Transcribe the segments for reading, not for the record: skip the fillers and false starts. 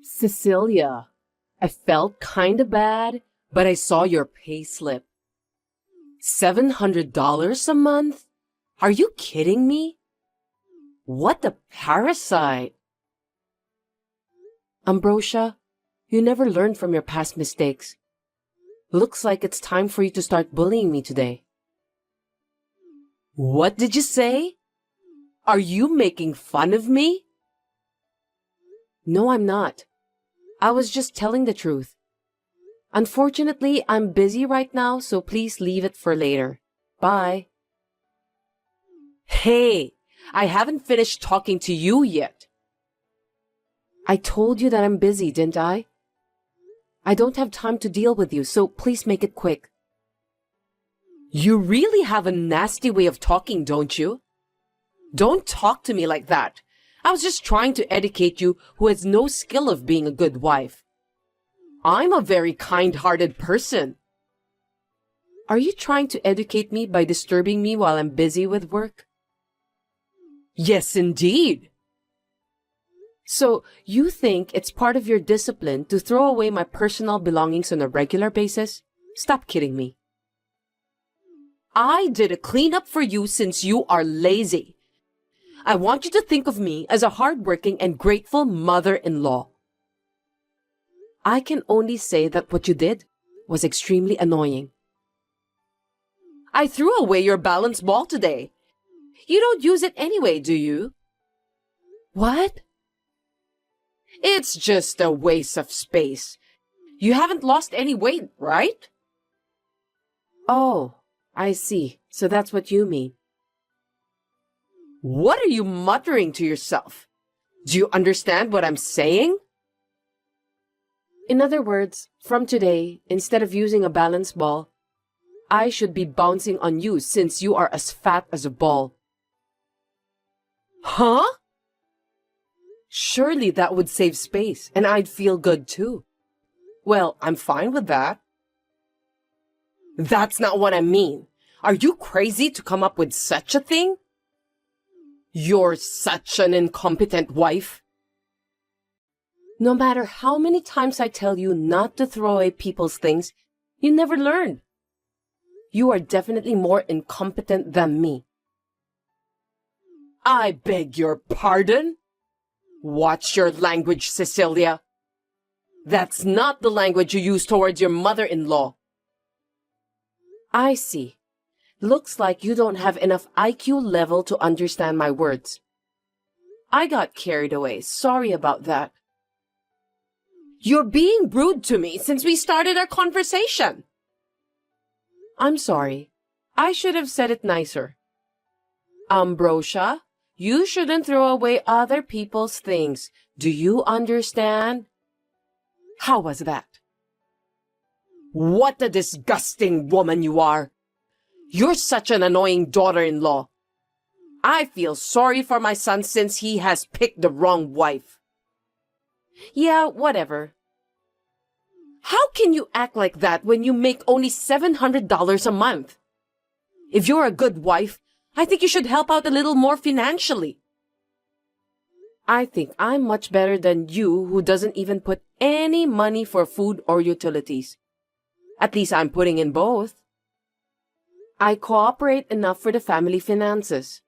Cecilia, I felt kinda bad, but I saw your payslip. $700 a month? Are you kidding me? What a parasite! Ambrosia, you never learn from your past mistakes. Looks like it's time for you to start bullying me today. What did you say? Are you making fun of me? No, I'm not. I was just telling the truth. Unfortunately, I'm busy right now, so please leave it for later. Bye. Hey, I haven't finished talking to you yet. I told you that I'm busy, didn't I? I don't have time to deal with you, so please make it quick. You really have a nasty way of talking, don't you? Don't talk to me like that. I was just trying to educate you who has no skill of being a good wife. I'm a very kind-hearted person. Are you trying to educate me by disturbing me while I'm busy with work? Yes, indeed. So, you think it's part of your discipline to throw away my personal belongings on a regular basis? Stop kidding me. I did a cleanup for you since you are lazy. I want you to think of me as a hardworking and grateful mother-in-law. I can only say that what you did was extremely annoying. I threw away your balance ball today. You don't use it anyway, do you? What? It's just a waste of space. You haven't lost any weight, right? Oh, I see. So that's what you mean. What are you muttering to yourself? Do you understand what I'm saying? In other words, from today, instead of using a balance ball, I should be bouncing on you since you are as fat as a ball. Huh? Surely that would save space, and I'd feel good too. Well, I'm fine with that. That's not what I mean. Are you crazy to come up with such a thing? You're such an incompetent wife. No matter how many times I tell you not to throw away people's things, you never learn. You are definitely more incompetent than me. I beg your pardon? Watch your language, Cecilia. That's not the language you use towards your mother-in-law. I see. Looks like you don't have enough IQ level to understand my words. I got carried away. Sorry about that. You're being rude to me since we started our conversation. I'm sorry. I should have said it nicer. Ambrosia, you shouldn't throw away other people's things. Do you understand? How was that? What a disgusting woman you are. You're such an annoying daughter-in-law. I feel sorry for my son since he has picked the wrong wife. Yeah, whatever. How can you act like that when you make only $700 a month? If you're a good wife, I think you should help out a little more financially. I think I'm much better than you who doesn't even put any money for food or utilities. At least I'm putting in both. I cooperate enough for the family finances.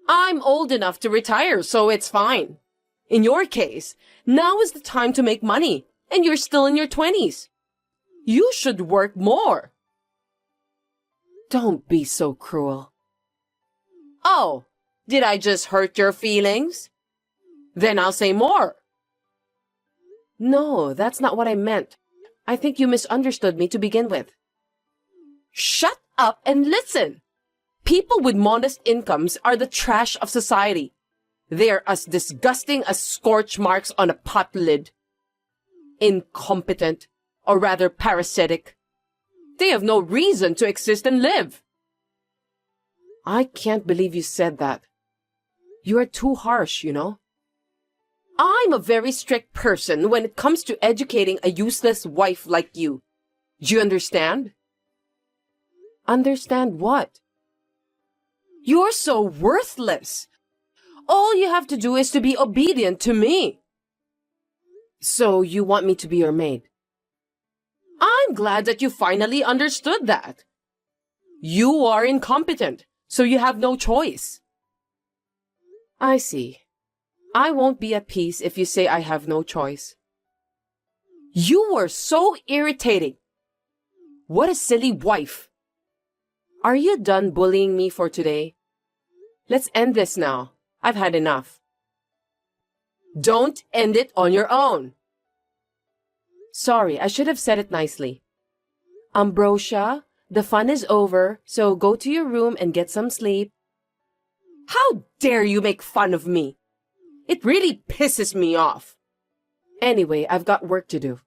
I'm old enough to retire, so it's fine. In your case, now is the time to make money, and you're still in your 20s. You should work more. Don't be so cruel. Oh, did I just hurt your feelings? Then I'll say more. No, that's not what I meant. I think you misunderstood me to begin with. Shut up and listen. People with modest incomes are the trash of society. They are as disgusting as scorch marks on a pot lid. Incompetent, or rather parasitic. They have no reason to exist and live. I can't believe you said that. You are too harsh, you know. I'm a very strict person when it comes to educating a useless wife like you. Do you understand? Understand what? You're so worthless. All you have to do is to be obedient to me. So you want me to be your maid? I'm glad that you finally understood that. You are incompetent, so you have no choice. I see. I won't be at peace if you say I have no choice. You were so irritating. What a silly wife. Are you done bullying me for today? Let's end this now. I've had enough. Don't end it on your own. Sorry, I should have said it nicely. Ambrosia, the fun is over, so go to your room and get some sleep. How dare you make fun of me? It really pisses me off. Anyway, I've got work to do.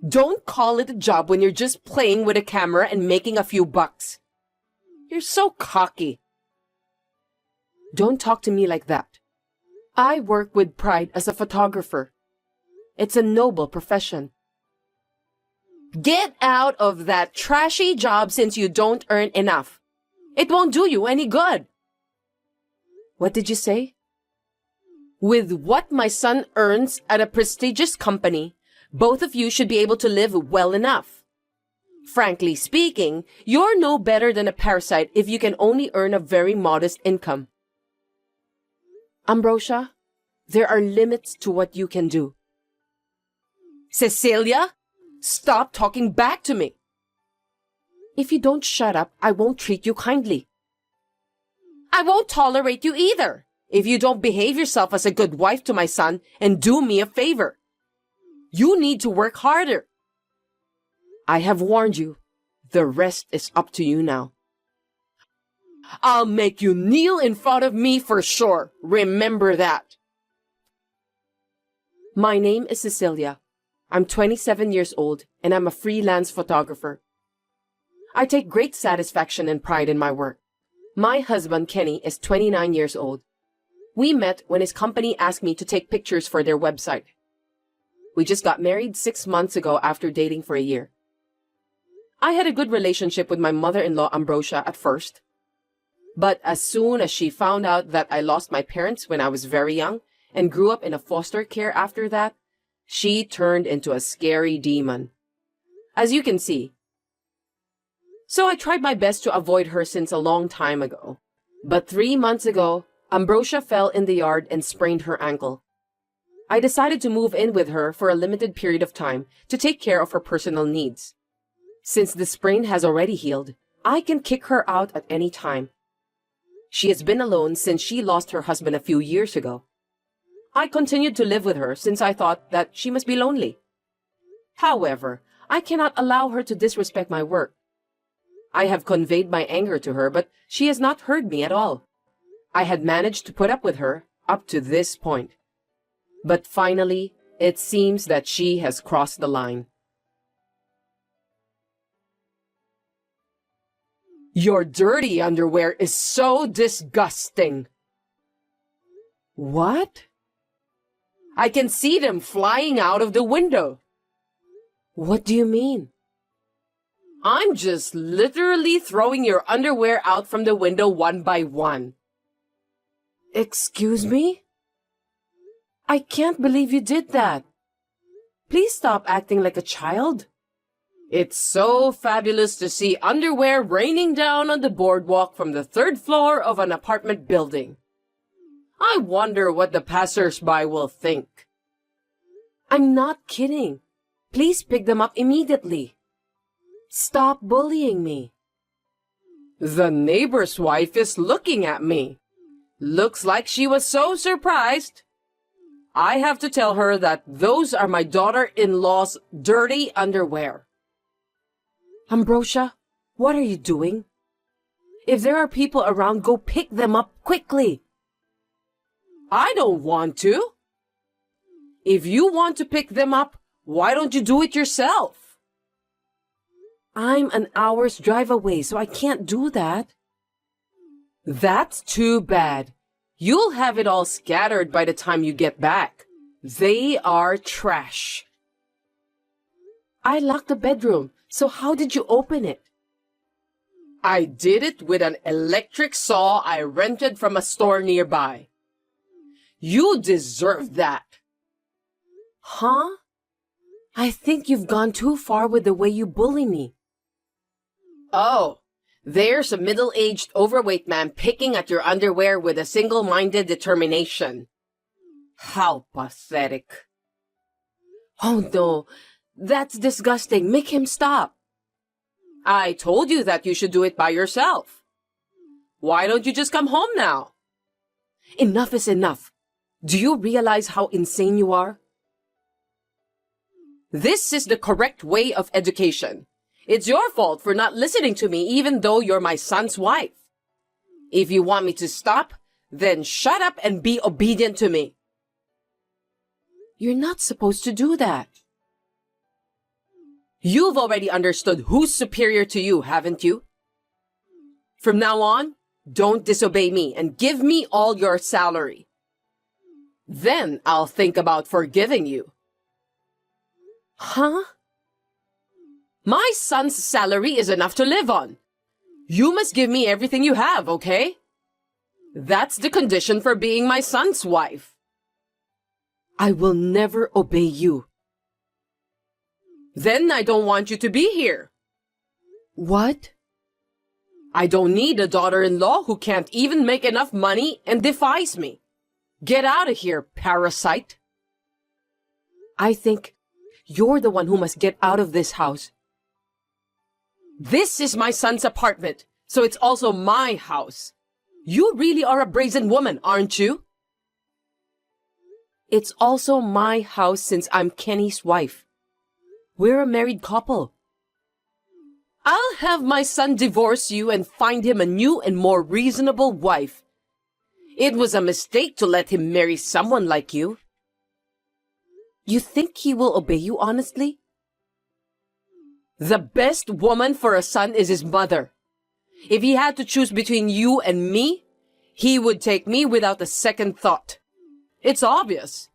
Don't call it a job when you're just playing with a camera and making a few bucks. You're so cocky. Don't talk to me like that. I work with pride as a photographer. It's a noble profession. Get out of that trashy job since you don't earn enough. It won't do you any good. What did you say? With what my son earns at a prestigious company, both of you should be able to live well enough. Frankly speaking, you're no better than a parasite if you can only earn a very modest income. Ambrosia, there are limits to what you can do. Cecilia, stop talking back to me. If you don't shut up, I won't treat you kindly. I won't tolerate you either if you don't behave yourself as a good wife to my son and do me a favor. You need to work harder. I have warned you. The rest is up to you now. I'll make you kneel in front of me for sure. Remember that. My name is Cecilia. I'm 27 years old and I'm a freelance photographer. I take great satisfaction and pride in my work. My husband, Kenny, is 29 years old. We met when his company asked me to take pictures for their website. We just got married 6 months ago after dating for a year. I had a good relationship with my mother-in-law, Ambrosia, at first. But as soon as she found out that I lost my parents when I was very young and grew up in a foster care after that, she turned into a scary demon. As you can see. So I tried my best to avoid her since a long time ago. But 3 months ago, Ambrosia fell in the yard and sprained her ankle. I decided to move in with her for a limited period of time to take care of her personal needs. Since the sprain has already healed, I can kick her out at any time. She has been alone since she lost her husband a few years ago. I continued to live with her since I thought that she must be lonely. However, I cannot allow her to disrespect my work. I have conveyed my anger to her, but she has not heard me at all. I had managed to put up with her up to this point. But finally, it seems that she has crossed the line. Your dirty underwear is so disgusting. What? I can see them flying out of the window. What do you mean? I'm just literally throwing your underwear out from the window one by one. Excuse me? I can't believe you did that. Please stop acting like a child. It's so fabulous to see underwear raining down on the boardwalk from the 3rd floor of an apartment building. I wonder what the passers-by will think. I'm not kidding. Please pick them up immediately. Stop bullying me. The neighbor's wife is looking at me. Looks like she was so surprised. I have to tell her that those are my daughter-in-law's dirty underwear. Ambrosia, what are you doing? If there are people around, go pick them up quickly. I don't want to. If you want to pick them up, why don't you do it yourself? I'm an hour's drive away, so I can't do that. That's too bad. You'll have it all scattered by the time you get back. They are trash. I locked the bedroom, so how did you open it? I did it with an electric saw I rented from a store nearby. You deserve that. Huh? I think you've gone too far with the way you bully me. Oh, there's a middle-aged overweight man picking at your underwear with a single-minded determination. How pathetic. Oh no, that's disgusting. Make him stop. I told you that you should do it by yourself. Why don't you just come home now? Enough is enough. Do you realize how insane you are? This is the correct way of education. It's your fault for not listening to me even though you're my son's wife. If you want me to stop, then shut up and be obedient to me. You're not supposed to do that. You've already understood who's superior to you, haven't you? From now on, don't disobey me and give me all your salary. Then I'll think about forgiving you. Huh? My son's salary is enough to live on. You must give me everything you have, okay? That's the condition for being my son's wife. I will never obey you. Then I don't want you to be here. What? I don't need a daughter-in-law who can't even make enough money and defies me. Get out of here, parasite. I think you're the one who must get out of this house. This is my son's apartment, so it's also my house. You really are a brazen woman, aren't you? It's also my house since I'm Kenny's wife. We're a married couple. I'll have my son divorce you and find him a new and more reasonable wife. It was a mistake to let him marry someone like you. You think he will obey you honestly? The best woman for a son is his mother. If he had to choose between you and me, he would take me without a second thought. It's obvious.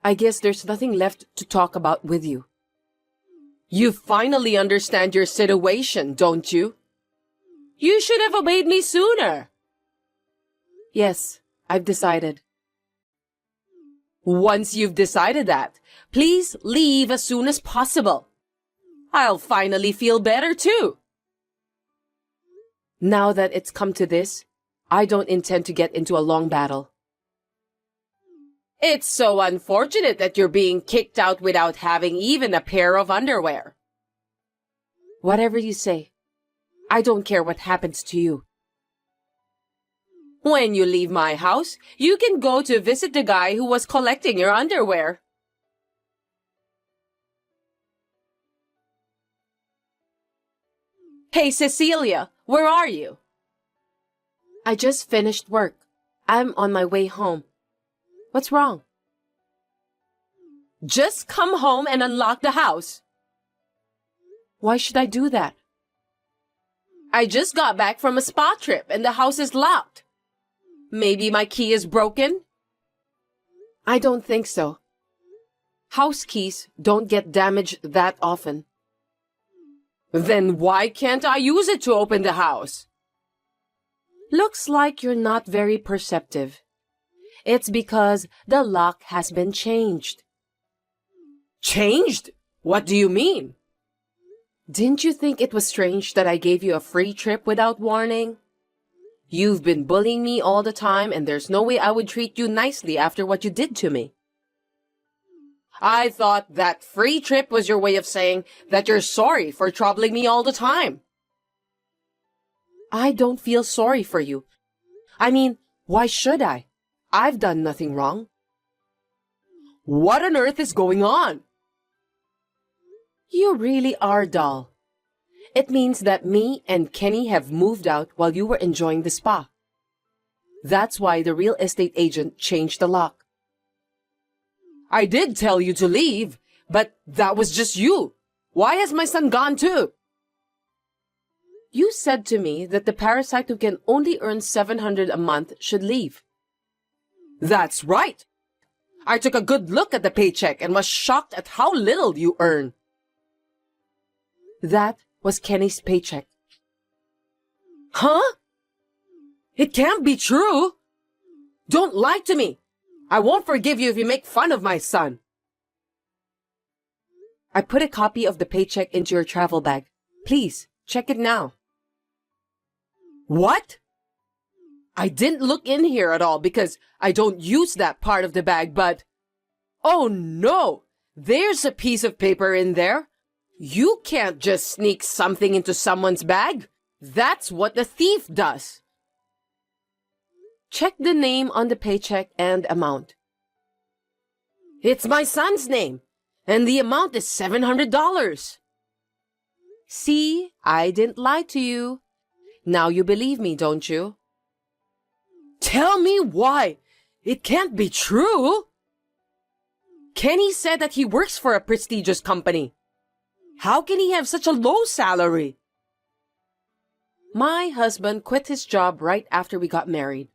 I guess there's nothing left to talk about with you. You finally understand your situation, don't you? You should have obeyed me sooner. Yes, I've decided. Once you've decided that, please leave as soon as possible. I'll finally feel better too. Now that it's come to this, I don't intend to get into a long battle. It's so unfortunate that you're being kicked out without having even a pair of underwear. Whatever you say, I don't care what happens to you. When you leave my house, you can go to visit the guy who was collecting your underwear. Hey, Cecilia, where are you? I just finished work. I'm on my way home. What's wrong? Just come home and unlock the house. Why should I do that? I just got back from a spa trip and the house is locked. Maybe my key is broken? I don't think so. House keys don't get damaged that often. Then why can't I use it to open the house? Looks like you're not very perceptive. It's because the lock has been changed. Changed? What do you mean? Didn't you think it was strange that I gave you a free trip without warning? You've been bullying me all the time and there's no way I would treat you nicely after what you did to me. I thought that free trip was your way of saying that you're sorry for troubling me all the time. I don't feel sorry for you. I mean, why should I? I've done nothing wrong. What on earth is going on? You really are dull. It means that me and Kenny have moved out while you were enjoying the spa. That's why the real estate agent changed the lock. I did tell you to leave, but that was just you. Why has my son gone too? You said to me that the parasite who can only earn $700 a month should leave. That's right. I took a good look at the paycheck and was shocked at how little you earn. That was Kenny's paycheck. Huh? It can't be true. Don't lie to me. I won't forgive you if you make fun of my son. I put a copy of the paycheck into your travel bag. Please, check it now. What? I didn't look in here at all because I don't use that part of the bag, but... Oh no! There's a piece of paper in there. You can't just sneak something into someone's bag. That's what the thief does. Check the name on the paycheck and amount. It's my son's name, and the amount is $700. See, I didn't lie to you. Now you believe me, don't you? Tell me why. It can't be true. Kenny said that he works for a prestigious company. How can he have such a low salary? My husband quit his job right after we got married.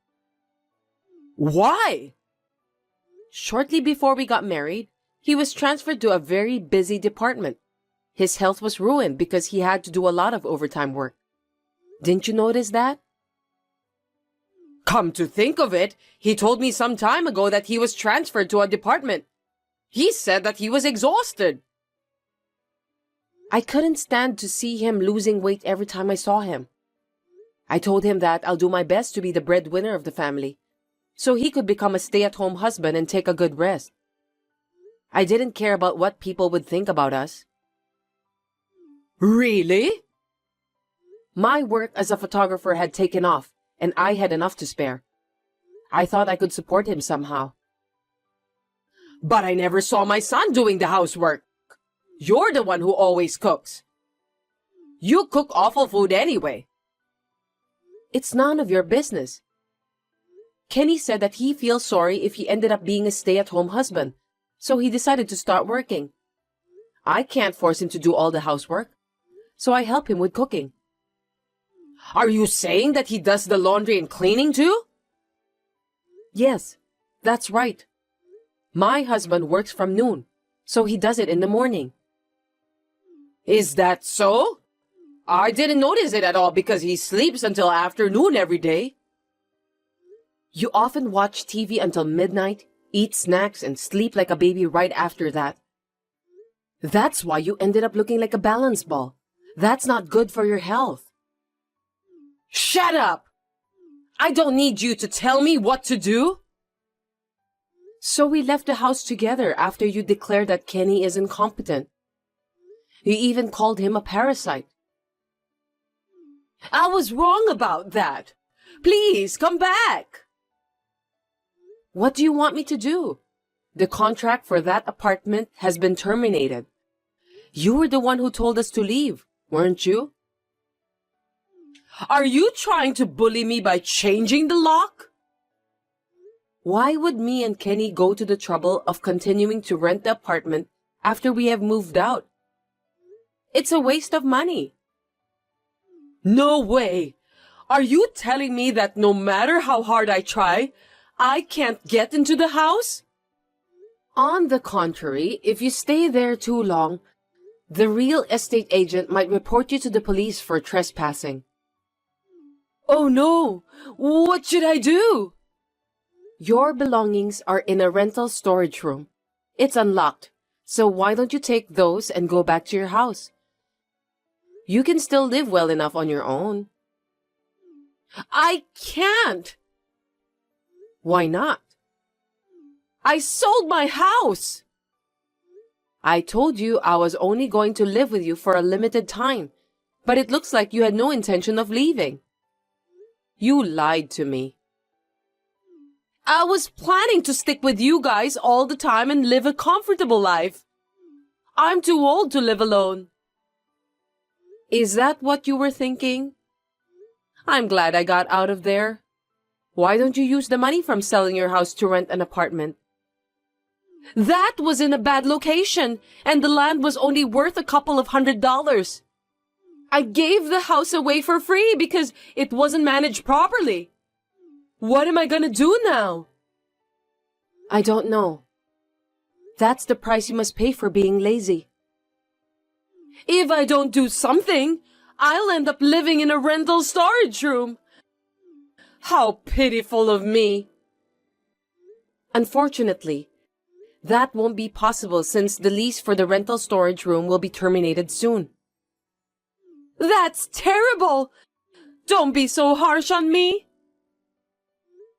Why? Shortly before we got married, he was transferred to a very busy department. His health was ruined because he had to do a lot of overtime work. Didn't you notice that? Come to think of it, he told me some time ago that he was transferred to a department. He said that he was exhausted. I couldn't stand to see him losing weight every time I saw him. I told him that I'll do my best to be the breadwinner of the family, so he could become a stay-at-home husband and take a good rest. I didn't care about what people would think about us. Really? My work as a photographer had taken off, and I had enough to spare. I thought I could support him somehow. But I never saw my son doing the housework. You're the one who always cooks. You cook awful food anyway. It's none of your business. Kenny said that he feels sorry if he ended up being a stay-at-home husband, so he decided to start working. I can't force him to do all the housework, so I help him with cooking. Are you saying that he does the laundry and cleaning too? Yes, that's right. My husband works from noon, so he does it in the morning. Is that so? I didn't notice it at all because he sleeps until afternoon every day. You often watch TV until midnight, eat snacks, and sleep like a baby right after that. That's why you ended up looking like a balance ball. That's not good for your health. Shut up! I don't need you to tell me what to do. So we left the house together after you declared that Kenny is incompetent. You even called him a parasite. I was wrong about that. Please, come back. What do you want me to do? The contract for that apartment has been terminated. You were the one who told us to leave, weren't you? Are you trying to bully me by changing the lock? Why would me and Kenny go to the trouble of continuing to rent the apartment after we have moved out? It's a waste of money. No way! Are you telling me that no matter how hard I try, I can't get into the house? On the contrary, if you stay there too long, the real estate agent might report you to the police for trespassing. Oh no! What should I do? Your belongings are in a rental storage room. It's unlocked, so why don't you take those and go back to your house? You can still live well enough on your own. I can't! Why not? I sold my house! I told you I was only going to live with you for a limited time, but it looks like you had no intention of leaving. You lied to me. I was planning to stick with you guys all the time and live a comfortable life. I'm too old to live alone. Is that what you were thinking? I'm glad I got out of there. Why don't you use the money from selling your house to rent an apartment? That was in a bad location, and the land was only worth a couple of $100. I gave the house away for free because it wasn't managed properly. What am I gonna do now? I don't know. That's the price you must pay for being lazy. If I don't do something, I'll end up living in a rental storage room. How pitiful of me. Unfortunately, that won't be possible since the lease for the rental storage room will be terminated soon. That's terrible! Don't be so harsh on me!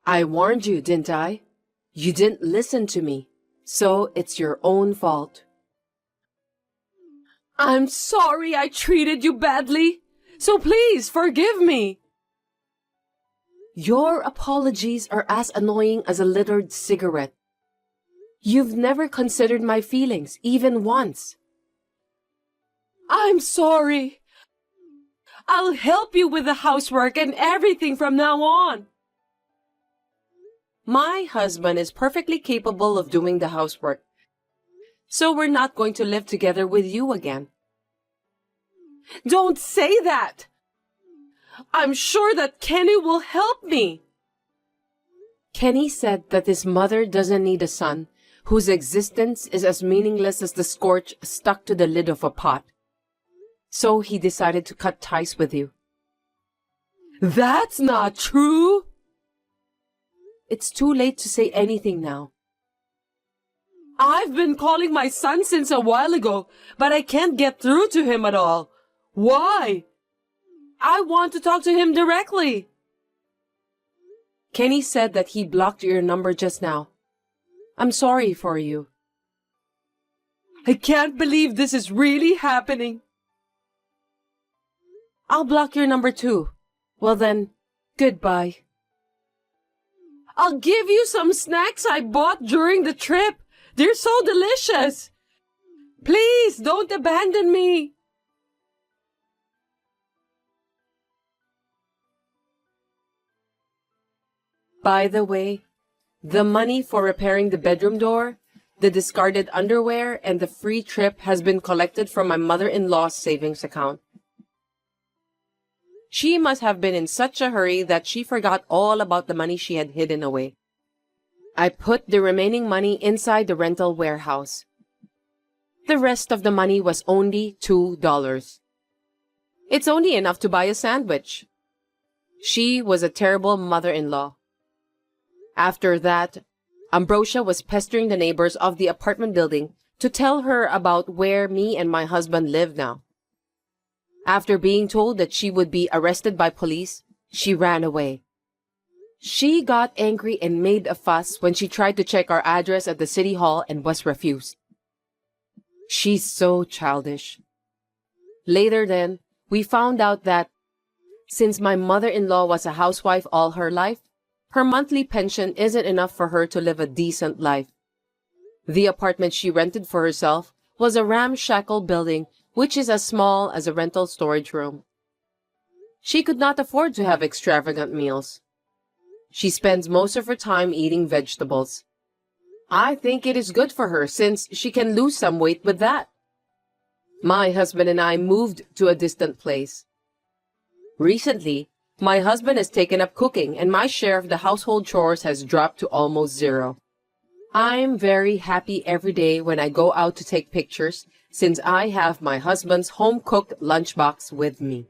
I warned you, didn't I? You didn't listen to me, so it's your own fault. I'm sorry I treated you badly, so please forgive me. Your apologies are as annoying as a littered cigarette. You've never considered my feelings, even once. I'm sorry. I'll help you with the housework and everything from now on. My husband is perfectly capable of doing the housework, so we're not going to live together with you again. Don't say that! I'm sure that Kenny will help me. Kenny said that his mother doesn't need a son whose existence is as meaningless as the scorch stuck to the lid of a pot. So he decided to cut ties with you. That's not true! It's too late to say anything now. I've been calling my son since a while ago, but I can't get through to him at all. Why? I want to talk to him directly. Kenny said that he blocked your number just now. I'm sorry for you. I can't believe this is really happening. I'll block your number too. Well then, goodbye. I'll give you some snacks I bought during the trip. They're so delicious. Please don't abandon me. By the way, the money for repairing the bedroom door, the discarded underwear, and the free trip has been collected from my mother-in-law's savings account. She must have been in such a hurry that she forgot all about the money she had hidden away. I put the remaining money inside the rental warehouse. The rest of the money was only $2. It's only enough to buy a sandwich. She was a terrible mother-in-law. After that, Ambrosia was pestering the neighbors of the apartment building to tell her about where me and my husband live now. After being told that she would be arrested by police, she ran away. She got angry and made a fuss when she tried to check our address at the city hall and was refused. She's so childish. Later then, we found out that since my mother-in-law was a housewife all her life, her monthly pension isn't enough for her to live a decent life. The apartment she rented for herself was a ramshackle building which is as small as a rental storage room. She could not afford to have extravagant meals. She spends most of her time eating vegetables. I think it is good for her since she can lose some weight with that. My husband and I moved to a distant place. Recently, my husband has taken up cooking and my share of the household chores has dropped to almost zero. I'm very happy every day when I go out to take pictures since I have my husband's home-cooked lunchbox with me.